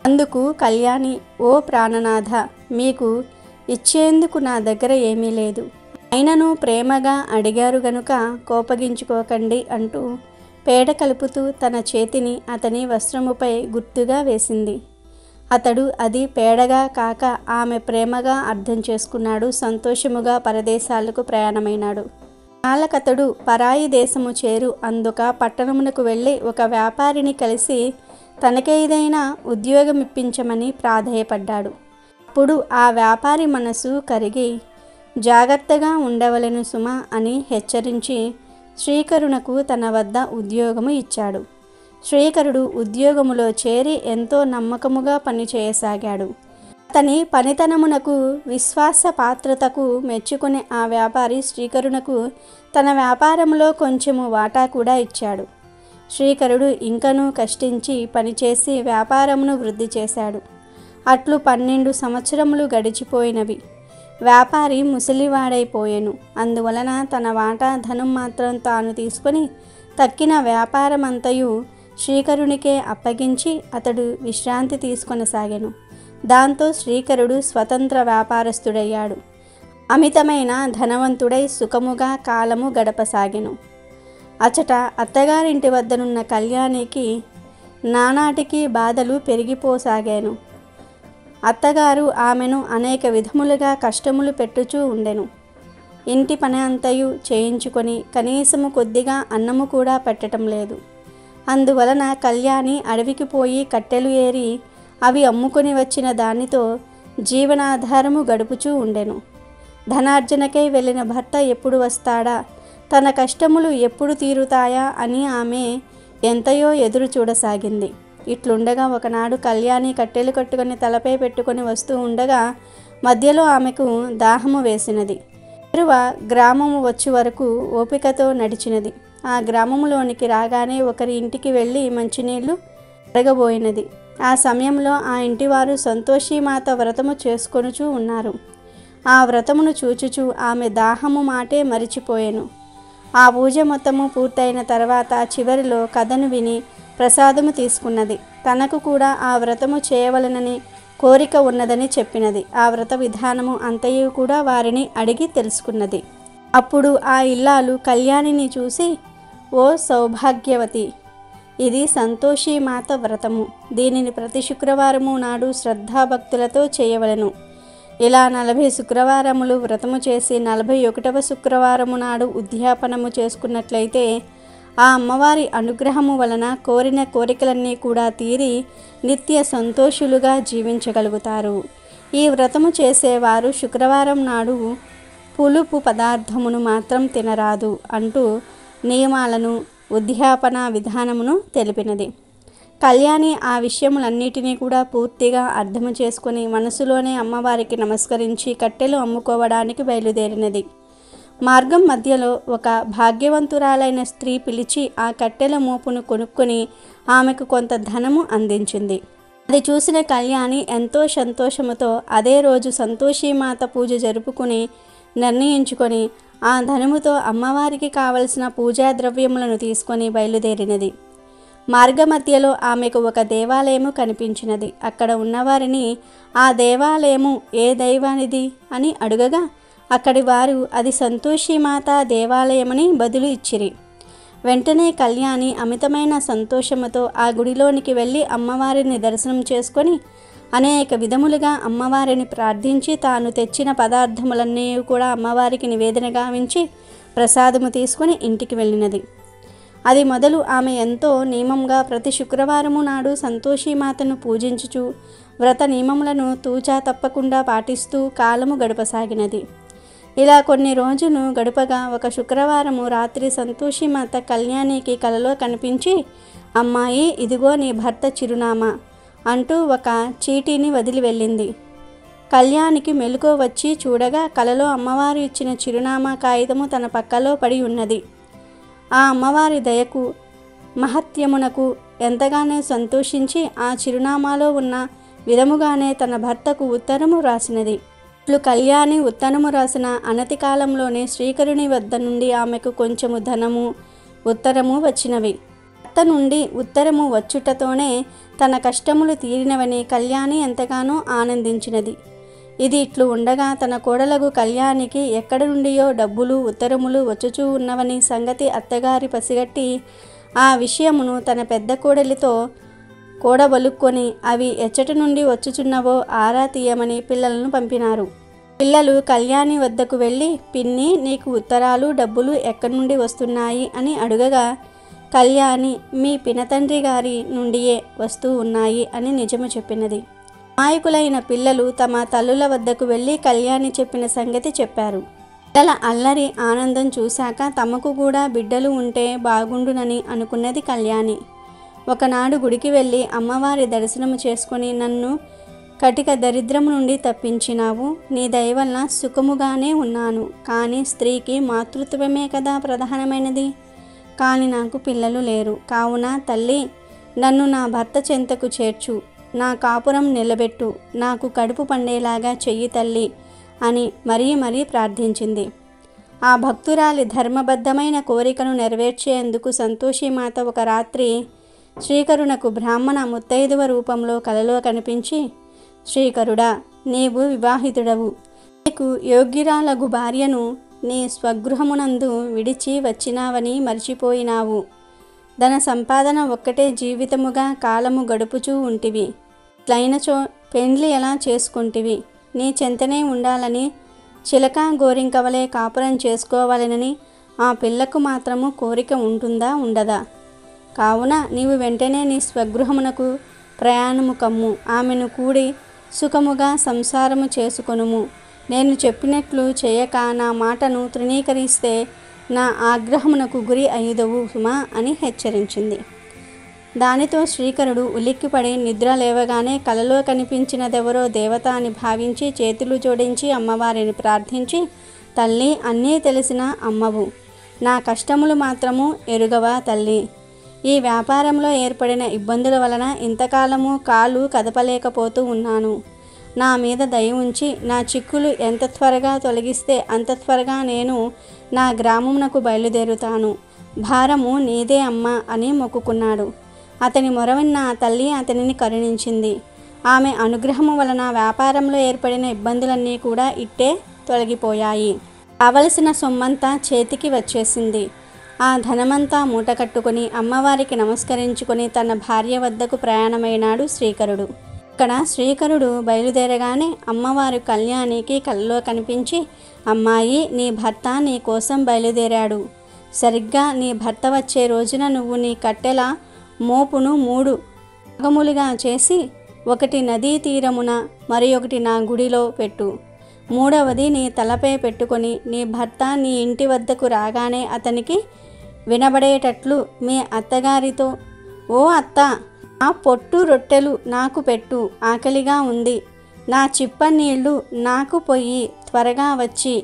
S2: అందుకు కళ్యాణి, ఓ ప్రాణనాథ, మీకు ఇచ్చేందుకు నా దగ్గర ఏమీ లేదు, అయినను ప్రేమగా అడిగారు గనుక కోపగించుకోకండి అంటూ పేడ కలుపుతూ తన చేతిని అతని వస్త్రముపై గుర్తుగా వేసింది. అతడు అది పేడగా కాక ఆమె ప్రేమగా అర్థం చేసుకున్నాడు. సంతోషముగా పరదేశాలకు ప్రయాణమైనాడు. కాలకతడు పరాయి దేశము చేరు అందుక పట్టణమునకు వెళ్ళి ఒక వ్యాపారిని కలిసి తనకేదైనా ఉద్యోగం ఇప్పించమని ప్రాధేయపడ్డాడు. అప్పుడు ఆ వ్యాపారి మనసు కరిగి, జాగ్రత్తగా ఉండవలెను సుమా అని హెచ్చరించి శ్రీకరునకు తన వద్ద ఉద్యోగము ఇచ్చాడు. శ్రీకరుడు ఉద్యోగములో చేరి ఎంతో నమ్మకముగా పనిచేయసాగాడు. అతని పనితనమునకు విశ్వాస పాత్రతకు మెచ్చుకునే ఆ వ్యాపారి శ్రీకరునకు తన వ్యాపారంలో కొంచెము వాటా కూడా ఇచ్చాడు. శ్రీకరుడు ఇంకనూ కష్టించి పనిచేసి వ్యాపారమును వృద్ధి చేశాడు. అట్లు 12 సంవత్సరములు గడిచిపోయినవి. వ్యాపారి ముసలివాడైపోయెను. అందువలన తన వాటా ధనం మాత్రం తాను తీసుకొని తక్కిన వ్యాపారమంతయు శ్రీకరునికే అప్పగించి అతడు విశ్రాంతి తీసుకొనసాగెను. దాంతో శ్రీకరుడు స్వతంత్ర వ్యాపారస్తుడయ్యాడు. అమితమైన ధనవంతుడై సుఖముగా కాలము గడపసాగెను. అచట అత్తగారింటి వద్దనున్న కళ్యాణికి నానాటికి బాధలు పెరిగిపోసాగాను. అత్తగారు ఆమెను అనేక విధములుగా కష్టములు పెట్టుచూ ఉండెను. ఇంటి పని అంతయు చేయించుకొని కనీసము కొద్దిగా అన్నము కూడా పెట్టడం లేదు. అందువలన కళ్యాణి అడవికి పోయి కట్టెలు ఏరి అవి అమ్ముకొని వచ్చిన దానితో జీవనాధారము గడుపుచూ ఉండెను. ధనార్జనకై వెళ్ళిన భర్త ఎప్పుడు వస్తాడా, తన కష్టములు ఎప్పుడు తీరుతాయా అని ఆమె ఎంతయో ఎదురు చూడసాగింది. ఇట్లుండగా ఒకనాడు కళ్యాణి కట్టెలు కట్టుకొని తలపై పెట్టుకొని వస్తూ ఉండగా మధ్యలో ఆమెకు దాహము వేసినది. ఎరువ గ్రామము వచ్చి వరకు ఓపికతో నడిచినది. ఆ గ్రామములోనికి రాగానే ఒకరి ఇంటికి వెళ్ళి మంచినీళ్లు అడగబోయినది. ఆ సమయంలో ఆ ఇంటివారు సంతోషిమాత వ్రతము చేసుకొనుచూ ఉన్నారు. ఆ వ్రతమును చూచుచూ ఆమె దాహము మాటే మరిచిపోయెను. ఆ పూజ మొత్తము పూర్తయిన తర్వాత చివరిలో కథను విని ప్రసాదము తీసుకున్నది. తనకు కూడా ఆ వ్రతము చేయవలనని కోరిక ఉన్నదని చెప్పినది. ఆ వ్రత విధానము అంతయు కూడా వారిని అడిగి తెలుసుకున్నది. అప్పుడు ఆ ఇల్లాలు కళ్యాణిని చూసి, ఓ సౌభాగ్యవతి, ఇది సంతోషిమాత వ్రతము. దీనిని ప్రతి శుక్రవారము నాడు శ్రద్ధాభక్తులతో చేయవలెను. ఇలా 40 శుక్రవారములు వ్రతము చేసి 41వ శుక్రవారము నాడు ఉద్యాపనము చేసుకున్నట్లయితే ఆ అమ్మవారి అనుగ్రహము వలన కోరిన కోరికలన్నీ కూడా తీరి నిత్య సంతోషులుగా జీవించగలుగుతారు. ఈ వ్రతము చేసేవారు శుక్రవారం నాడు పులుపు పదార్థమును మాత్రం తినరాదు అంటూ నియమాలను, ఉద్యాపన విధానమును తెలిపినది. కళ్యాణి ఆ విషయములన్నిటినీ కూడా పూర్తిగా అర్థము చేసుకుని మనసులోనే అమ్మవారికి నమస్కరించి కట్టెలు అమ్ముకోవడానికి బయలుదేరినది. మార్గం మధ్యలో ఒక భాగ్యవంతురాలైన స్త్రీ పిలిచి ఆ కట్టెల మోపును కొనుక్కొని ఆమెకు కొంత ధనము అందించింది. అది చూసిన కళ్యాణి ఎంతో సంతోషముతో అదే రోజు సంతోషిమాత పూజ జరుపుకుని నిర్ణయించుకొని ఆ ధనముతో అమ్మవారికి కావలసిన పూజా ద్రవ్యములను తీసుకొని బయలుదేరినది. మార్గమధ్యలో ఆమెకు ఒక దేవాలయము కనిపించినది. అక్కడ ఉన్నవారిని ఆ దేవాలయము ఏ దైవానిది అని అడుగగా అక్కడి వారు అది సంతోషిమాత దేవాలయమని బదులు ఇచ్చిరి. వెంటనే కళ్యాణి అమితమైన సంతోషముతో ఆ గుడిలోనికి వెళ్ళి అమ్మవారిని దర్శనం చేసుకొని అనేక విధములుగా అమ్మవారిని ప్రార్థించి తాను తెచ్చిన పదార్థములన్నీ కూడా అమ్మవారికి నివేదన గావించి ప్రసాదము తీసుకొని ఇంటికి వెళ్ళినది. అది మొదలు ఆమె ఎంతో నియమంగా ప్రతి శుక్రవారము నాడు సంతోషిమాతను పూజించుచు వ్రత నియమములను తూచా తప్పకుండా పాటిస్తూ కాలము గడపసాగినది. ఇలా కొన్ని రోజులు గడపగా ఒక శుక్రవారము రాత్రి సంతోషిమాత కళ్యాణికి కలలో కనిపించి, అమ్మాయి, ఇదిగో నీ భర్త చిరునామా అంటూ ఒక చీటీని వదిలి వెళ్ళింది. కళ్యాణికి మెలకువ వచ్చి చూడగా కలలో అమ్మవారు ఇచ్చిన చిరునామా కాగితము తన పక్కలో పడి ఉన్నది. ఆ అమ్మవారి దయకు, మహత్యమునకు ఎంతగానో సంతోషించి ఆ చిరునామాలో ఉన్న విధముగానే తన భర్తకు ఉత్తరము రాసినది. ఇట్లు కళ్యాణి ఉత్తరము రాసిన అనతి కాలంలోనే శ్రీకరుని వద్ద నుండి ఆమెకు కొంచెము ధనము, ఉత్తరము వచ్చినవి. భర్త నుండి ఉత్తరము వచ్చుటతోనే తన కష్టములు తీరినవని కళ్యాణి ఎంతగానో ఆనందించినది. ఇది ఇట్లు ఉండగా తన కోడలకు కళ్యాణికి ఎక్కడి నుండియో డబ్బులు, ఉత్తరములు వచ్చుచూ ఉన్నవని సంగతి అత్తగారి పసిగట్టి ఆ విషయమును తన పెద్ద కోడలితో కూడబలుక్కొని అవి ఎచ్చటి నుండి వచ్చుచున్నవో ఆరా తీయమని పిల్లలను పంపినారు. పిల్లలు కళ్యాణి వద్దకు వెళ్ళి, పిన్ని, నీకు ఉత్తరాలు, డబ్బులు ఎక్కడి నుండి వస్తున్నాయి అని అడుగగా కళ్యాణి మీ పినతండ్రి గారి నుండియే వస్తూ ఉన్నాయి అని నిజము చెప్పినది. అమాయకులైన పిల్లలు తమ తల్లుల వద్దకు వెళ్ళి కళ్యాణి చెప్పిన సంగతి చెప్పారు. పిల్లల అల్లరి ఆనందం చూశాక తమకు కూడా బిడ్డలు ఉంటే బాగుండునని అనుకున్నది కళ్యాణి. ఒకనాడు గుడికి వెళ్ళి అమ్మవారి దర్శనము చేసుకొని, నన్ను కటిక దరిద్రము నుండి తప్పించినావు, నీ దయ వల్ల సుఖముగానే ఉన్నాను, కానీ స్త్రీకి మాతృత్వమే కదా ప్రధానమైనది, కానీ నాకు పిల్లలు లేరు, కావున తల్లి నన్ను నా భర్త చెంతకు చేర్చు, నా కాపురం నిలబెట్టు, నాకు కడుపు పండేలాగా చెయ్యి తల్లి అని మరీ ప్రార్థించింది. ఆ భక్తురాలి ధర్మబద్ధమైన కోరికను నెరవేర్చేందుకు సంతోషిమాత ఒక రాత్రి శ్రీకరునకు బ్రాహ్మణ ముత్తైదువ రూపంలో కలలో కనిపించి, శ్రీకరుడా, నీవు వివాహితుడవు, నీకు యోగ్యురాలగు భార్యను నీ స్వగృహమునందు విడిచి వచ్చినావని మర్చిపోయినావు. ధన సంపాదన ఒక్కటే జీవితముగా కాలము గడుపుచూ ఉంటివి. ఇట్లైనచో పెండ్లి ఎలా చేసుకుంటివి? నీ చెంతనే ఉండాలని, చిలక గోరింకవలే కాపురం చేసుకోవాలనని ఆ పిల్లకు మాత్రము కోరిక ఉంటుందా ఉండదా? కావున నీవు వెంటనే నీ స్వగృహమునకు ప్రయాణము కమ్ము. ఆమెను కూడి సుఖముగా సంసారము చేసుకొనుము. నేను చెప్పినట్లు చేయక నా మాటను తృణీకరిస్తే నా ఆగ్రహమునకు గురి అయ్యుదవు సుమా అని హెచ్చరించింది. దానితో శ్రీకరుడు ఉలిక్కిపడి నిద్ర లేవగానే కలలో కనిపించినదెవరో దేవత అని భావించి చేతులు జోడించి అమ్మవారిని ప్రార్థించి, తల్లి, అన్నీ తెలిసిన అమ్మవు, నా కష్టములు మాత్రము ఎరుగవా తల్లి? ఈ వ్యాపారంలో ఏర్పడిన ఇబ్బందుల వలన ఇంతకాలము కాలు కదపలేకపోతూ ఉన్నాను. నా మీద దయ ఉంచి నా చిక్కులు ఎంత త్వరగా తొలగిస్తే అంత త్వరగా నేను నా గ్రామమునకు బయలుదేరుతాను. భారము నీదే అమ్మ అని మొక్కుకున్నాడు. అతని మొరవిన్న తల్లి అతనిని కరుణించింది. ఆమె అనుగ్రహము వలన వ్యాపారంలో ఏర్పడిన ఇబ్బందులన్నీ కూడా ఇట్టే తొలగిపోయాయి. కావలసిన సొమ్మంతా చేతికి వచ్చేసింది. ఆ ధనమంతా మూట కట్టుకుని అమ్మవారికి నమస్కరించుకొని తన భార్య వద్దకు ప్రయాణమైనాడు శ్రీకరుడు. ఇక్కడ శ్రీకరుడు బయలుదేరగానే అమ్మవారు కళ్యాణికి కలలో కనిపించి, అమ్మాయి, నీ భర్త నీ కోసం బయలుదేరాడు. సరిగ్గా నీ భర్త వచ్చే రోజున నువ్వు నీ కట్టెల మోపును 3 భాగములుగా చేసి, ఒకటి నదీ తీరమున, మరి ఒకటి నా గుడిలో పెట్టు. 3వది నీ తలపై పెట్టుకొని నీ భర్త నీ ఇంటి వద్దకు రాగానే అతనికి వినబడేటట్లు మీ అత్తగారితో, ఓ అత్త, ఆ పొట్టు రొట్టెలు నాకు పెట్టు, ఆకలిగా ఉంది. నా చిప్ప నీళ్లు నాకు పొయ్యి, త్వరగా వచ్చి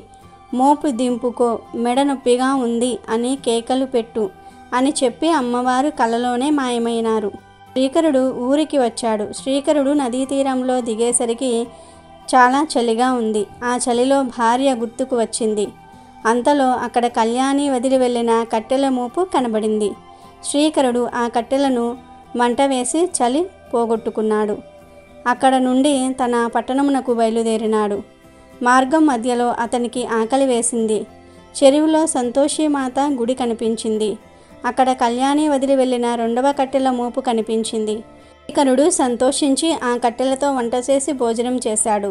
S2: మోపు దింపుకో, మెడ నొప్పిగా ఉంది అని కేకలు పెట్టు అని చెప్పి అమ్మవారు కలలోనే మాయమైనారు. శ్రీకరుడు ఊరికి వచ్చాడు. శ్రీకరుడు నదీ తీరంలో దిగేసరికి చాలా చలిగా ఉంది. ఆ చలిలో భార్య గుర్తుకు వచ్చింది. అంతలో అక్కడ కళ్యాణి వదిలి వెళ్ళిన కట్టెల మోపు కనబడింది. శ్రీకరుడు ఆ కట్టెలను మంట వేసి చలి పోగొట్టుకున్నాడు. అక్కడ నుండి తన పట్టణమునకు బయలుదేరినాడు. మార్గం మధ్యలో అతనికి ఆకలి వేసింది. చెరువులో సంతోషిమాత గుడి కనిపించింది. అక్కడ కళ్యాణి వదిలి వెళ్ళిన 2వ కట్టెల మోపు కనిపించింది. శ్రీకరుడు సంతోషించి ఆ కట్టెలతో వంట చేసి భోజనం చేశాడు.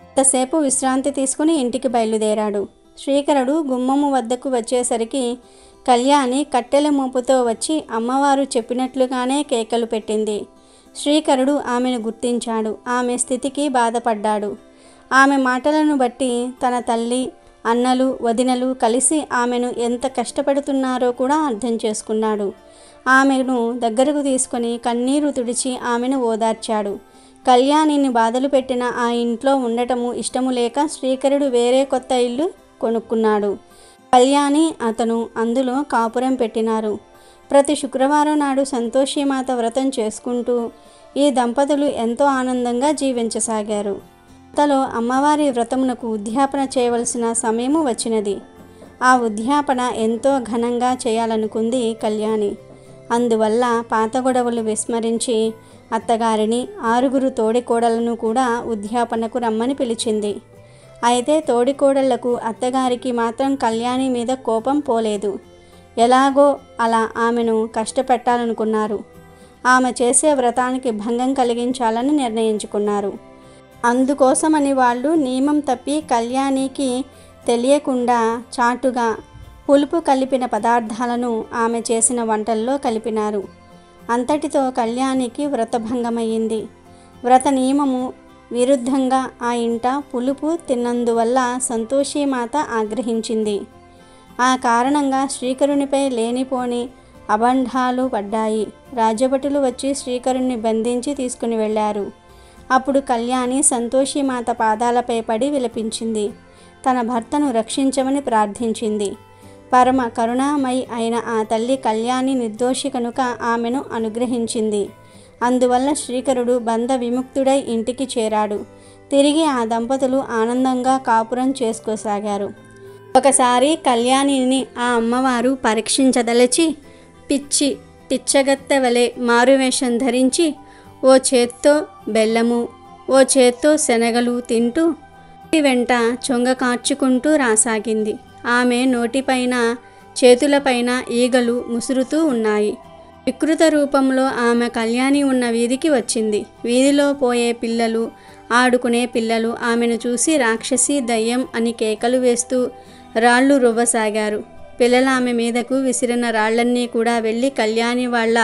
S2: ఇంతసేపు విశ్రాంతి తీసుకుని ఇంటికి బయలుదేరాడు. శ్రీకరుడు గుమ్మము వద్దకు వచ్చేసరికి కళ్యాణి కట్టెల మోపుతో వచ్చి అమ్మవారు చెప్పినట్లుగానే కేకలు పెట్టింది. శ్రీకరుడు ఆమెను గుర్తించాడు. ఆమె స్థితికి బాధపడ్డాడు. ఆమె మాటలను బట్టి తన తల్లి, అన్నలు, వదినలు కలిసి ఆమెను ఎంత కష్టపెడుతున్నారో కూడా అర్థం చేసుకున్నాడు. ఆమెను దగ్గరకు తీసుకొని కన్నీరు తుడిచి ఆమెను ఓదార్చాడు. కళ్యాణిని బాధలు పెట్టిన ఆ ఇంట్లో ఉండటము ఇష్టము లేక శ్రీకరుడు వేరే కొత్త ఇల్లు కొనుక్కున్నాడు. కళ్యాణి అతను అందులో కాపురం పెట్టినారు. ప్రతి శుక్రవారం నాడు సంతోషిమాత వ్రతం చేసుకుంటూ ఈ దంపతులు ఎంతో ఆనందంగా జీవించసాగారు. అంతలో అమ్మవారి వ్రతమునకు ఉద్యాపన చేయవలసిన సమయము వచ్చినది. ఆ ఉద్యాపన ఎంతో ఘనంగా చేయాలనుకుంది కళ్యాణి. అందువల్ల పాత గొడవలు విస్మరించి అత్తగారిని, 6 తోడికోడలను కూడా ఉద్యాపనకు రమ్మని పిలిచింది. అయితే తోడికోడళ్లకు అత్తగారికి మాత్రం కళ్యాణి మీద కోపం పోలేదు. ఎలాగో అలా ఆమెను కష్టపెట్టాలనుకున్నారు. ఆమె చేసే వ్రతానికి భంగం కలిగించాలని నిర్ణయించుకున్నారు. అందుకోసమని వాళ్ళు నియమం తప్పి కళ్యాణికి తెలియకుండా చాటుగా పులుపు కలిపిన పదార్థాలను ఆమె చేసిన వంటల్లో కలిపినారు. అంతటితో కళ్యాణికి వ్రతభంగమయ్యింది. వ్రత నియమము విరుద్ధంగా ఆ ఇంట పులుపు తిన్నందువల్ల సంతోషిమాత ఆగ్రహించింది. ఆ కారణంగా శ్రీకరునిపై లేనిపోని అబంధాలు పడ్డాయి. రాజభటులు వచ్చి శ్రీకరుణ్ణి బంధించి తీసుకుని వెళ్ళారు. అప్పుడు కళ్యాణి సంతోషిమాత పాదాలపై పడి విలపించింది. తన భర్తను రక్షించమని ప్రార్థించింది. పరమ కరుణామయి అయిన ఆ తల్లి కళ్యాణి నిర్దోషి కనుక ఆమెను అనుగ్రహించింది. అందువల్ల శ్రీకరుడు బంధ విముక్తుడై ఇంటికి చేరాడు. తిరిగి ఆ దంపతులు ఆనందంగా కాపురం చేసుకోసాగారు. ఒకసారి కళ్యాణిని ఆ అమ్మవారు పరీక్షించదలచి పిచ్చగత్తె వలె మారువేషం ధరించి ఓ చేత్తో బెల్లము, ఓ చేత్తో శనగలు తింటూ వెంట చొంగ కార్చుకుంటూ రాసాగింది. ఆమె నోటిపైన, చేతులపైన ఈగలు ముసురుతూ ఉన్నాయి. వికృత రూపంలో ఆమె కళ్యాణి ఉన్న వీధికి వచ్చింది. వీధిలో పోయే పిల్లలు, ఆడుకునే పిల్లలు ఆమెను చూసి రాక్షసి, దయ్యం అని కేకలు వేస్తూ రాళ్ళు రువ్వసాగారు. పిల్లలు ఆమె మీదకు విసిరిన రాళ్లన్నీ కూడా వెళ్ళి కళ్యాణి వాళ్ళ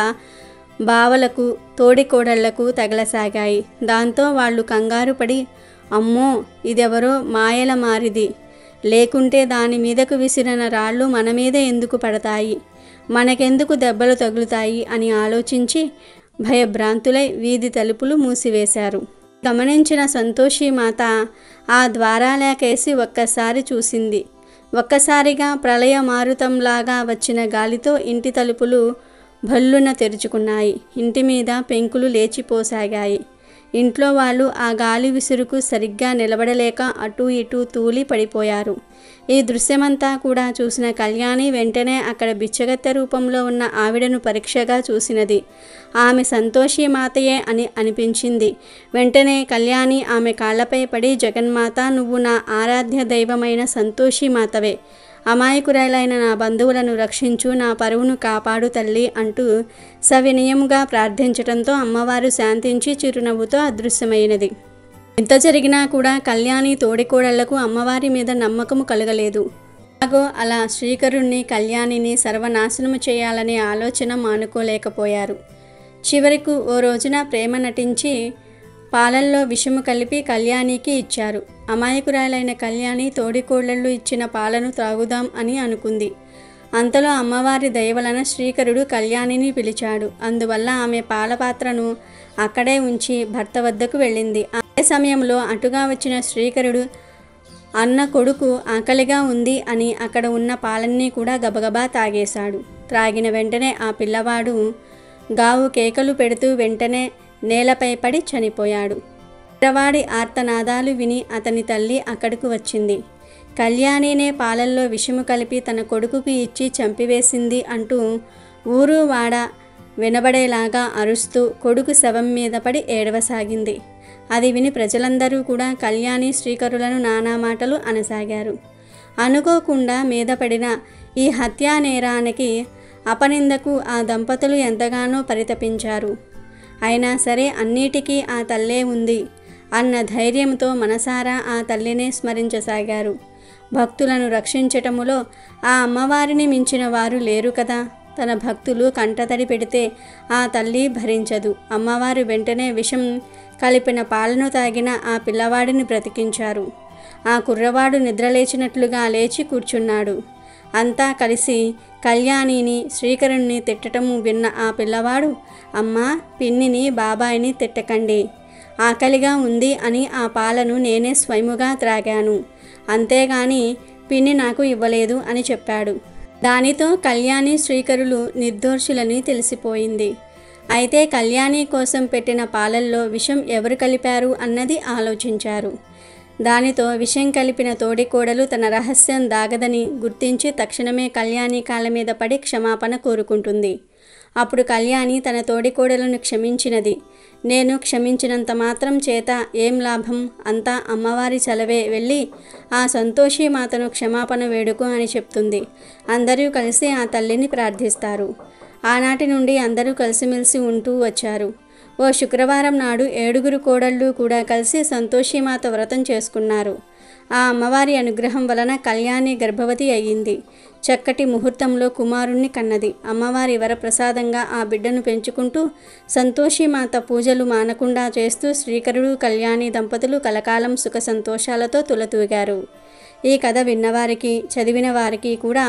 S2: బావలకు, తోడికోడళ్లకు తగలసాగాయి. దాంతో వాళ్ళు కంగారు పడి, అమ్మో ఇదెవరో మాయల మారిది, లేకుంటే దాని మీదకు విసిరిన రాళ్ళు మన మీద ఎందుకు పడతాయి, మనకెందుకు దెబ్బలు తగులుతాయి అని ఆలోచించి భయభ్రాంతులై వీధి తలుపులు మూసివేశారు. గమనించిన సంతోషి మాత ఆ ద్వారాలకేసి ఒక్కసారి చూసింది. ఒక్కసారిగా ప్రళయ మారుతంలాగా వచ్చిన గాలితో ఇంటి తలుపులు భల్లున తెరుచుకున్నాయి. ఇంటి మీద పెంకులు లేచిపోసాగాయి. ఇంట్లో వాళ్ళు ఆ గాలి విసురుకు సరిగ్గా నిలబడలేక అటూ ఇటూ తూలి పడిపోయారు. ఈ దృశ్యమంతా కూడా చూసిన కళ్యాణి వెంటనే అక్కడ బిచ్చగత్తె రూపంలో ఉన్న ఆవిడను పరీక్షగా చూసినది. ఆమె సంతోషి మాతయే అని అనిపించింది. వెంటనే కళ్యాణి ఆమె కాళ్లపై పడి, జగన్మాత, నువ్వు నా ఆరాధ్య దైవమైన సంతోషి మాతవే, అమాయకురాలైన నా బంధువులను రక్షించు, నా పరువును కాపాడు తల్లి అంటూ సవినయముగా ప్రార్థించటంతో అమ్మవారు శాంతించి చిరునవ్వుతో అదృశ్యమైనది. ఇంత జరిగినా కూడా కళ్యాణి తోడికోడళ్లకు అమ్మవారి మీద నమ్మకము కలగలేదు. అలా శ్రీకరుణ్ణి, కళ్యాణిని సర్వనాశనము చేయాలనే ఆలోచన మానుకోలేకపోయారు. చివరకు ఓ రోజున ప్రేమ నటించి పాలల్లో విషము కలిపి కళ్యాణికి ఇచ్చారు. అమాయకురాలైన కళ్యాణి తోడికోడళ్ళు ఇచ్చిన పాలను త్రాగుదాం అని అనుకుంది. అంతలో అమ్మవారి దయవలన శ్రీకరుడు కళ్యాణిని పిలిచాడు. అందువల్ల ఆమె పాలపాత్రను అక్కడే ఉంచి భర్త వద్దకు వెళ్ళింది. అదే సమయంలో అటుగా వచ్చిన శ్రీకరుడు అన్న కొడుకు ఆకలిగా ఉంది అని అక్కడ ఉన్న పాలన్నీ కూడా గబగబా తాగేశాడు. త్రాగిన వెంటనే ఆ పిల్లవాడు గావు కేకలు పెడుతూ వెంటనే నేలపై పడి చనిపోయాడు. పిల్లవాడి ఆర్తనాదాలు విని అతని తల్లి అక్కడకు వచ్చింది. కళ్యాణినే పాలల్లో విషము కలిపి తన కొడుకుకి ఇచ్చి చంపివేసింది అంటూ ఊరు వాడ వినబడేలాగా అరుస్తూ కొడుకు శవం మీద పడి ఏడవసాగింది. అది విని ప్రజలందరూ కూడా కళ్యాణి శ్రీకరులను నానా మాటలు అనసాగారు. అనుకోకుండా మీద పడిన ఈ హత్యా నేరానికి, అపనిందకు ఆ దంపతులు ఎంతగానో పరితపించారు. అయినా సరే అన్నిటికీ ఆ తల్లే ఉంది అన్న ధైర్యంతో మనసారా ఆ తల్లినే స్మరించసాగారు. భక్తులను రక్షించటములో ఆ అమ్మవారిని మించిన వారు లేరు కదా. తన భక్తులు కంటతడి పెడితే ఆ తల్లి భరించదు. అమ్మవారు వెంటనే విషం కలిపిన పాలను తాగిన ఆ పిల్లవాడిని బ్రతికించారు. ఆ కుర్రవాడు నిద్రలేచినట్లుగా లేచి కూర్చున్నాడు. అంతా కలిసి కళ్యాణిని, శ్రీకరుణ్ణి తిట్టటము విన్న ఆ పిల్లవాడు, అమ్మా, పిన్నిని, బాబాయిని తిట్టకండి, ఆకలిగా ఉంది అని ఆ పాలను నేనే స్వయముగా త్రాగాను, అంతేగాని పిన్ని నాకు ఇవ్వలేదు అని చెప్పాడు. దానితో కళ్యాణి, శ్రీకరులు నిర్దోషులని తెలిసిపోయింది. అయితే కళ్యాణి కోసం పెట్టిన పాలల్లో విషం ఎవరు కలిపారు అన్నది ఆలోచించారు. దానితో విషం కలిపిన తోడికోడలు తన రహస్యం దాగదని గుర్తించి తక్షణమే కళ్యాణి కాళ్ళ మీద పడి క్షమాపణ కోరుకుంటుంది. అప్పుడు కళ్యాణి తన తోడికోడలను క్షమించినది. నేను క్షమించినంత మాత్రం చేత ఏం లాభం, అంతా అమ్మవారి చలవే, వెళ్ళి ఆ సంతోషి మాతను క్షమాపణ వేడుకు అని చెప్తుంది. అందరూ కలిసి ఆ తల్లిని ప్రార్థిస్తారు. ఆనాటి నుండి అందరూ కలిసిమెలిసి ఉంటూ వచ్చారు. ఓ శుక్రవారం నాడు 7 కోడళ్ళు కూడా కలిసి సంతోషిమాత వ్రతం చేసుకున్నారు. ఆ అమ్మవారి అనుగ్రహం వలన కళ్యాణి గర్భవతి అయ్యింది. చక్కటి ముహూర్తంలో కుమారుణ్ణి కన్నది. అమ్మవారి వరప్రసాదంగా ఆ బిడ్డను పెంచుకుంటూ సంతోషిమాత పూజలు మానకుండా చేస్తూ శ్రీకరుడు, కళ్యాణి దంపతులు కలకాలం సుఖ సంతోషాలతో తులతూగారు. ఈ కథ విన్నవారికి, చదివిన వారికి కూడా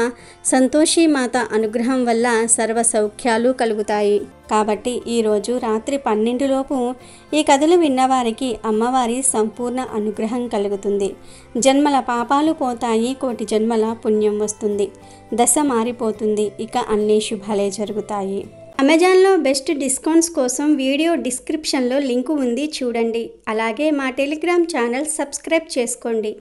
S2: సంతోషిమాత అనుగ్రహం వల్ల సర్వ సౌఖ్యాలు కలుగుతాయి. కాబట్టి ఈరోజు రాత్రి 12లోపు ఈ కథలు విన్నవారికి అమ్మవారి సంపూర్ణ అనుగ్రహం కలుగుతుంది. జన్మల పాపాలు పోతాయి, కోటి జన్మల పుణ్యం వస్తుంది, దశ మారిపోతుంది, ఇక అన్ని శుభాలే జరుగుతాయి. అమెజాన్లో బెస్ట్ డిస్కౌంట్స్ కోసం వీడియో డిస్క్రిప్షన్లో లింకు ఉంది, చూడండి. అలాగే మా టెలిగ్రామ్ ఛానల్ సబ్స్క్రైబ్ చేసుకోండి.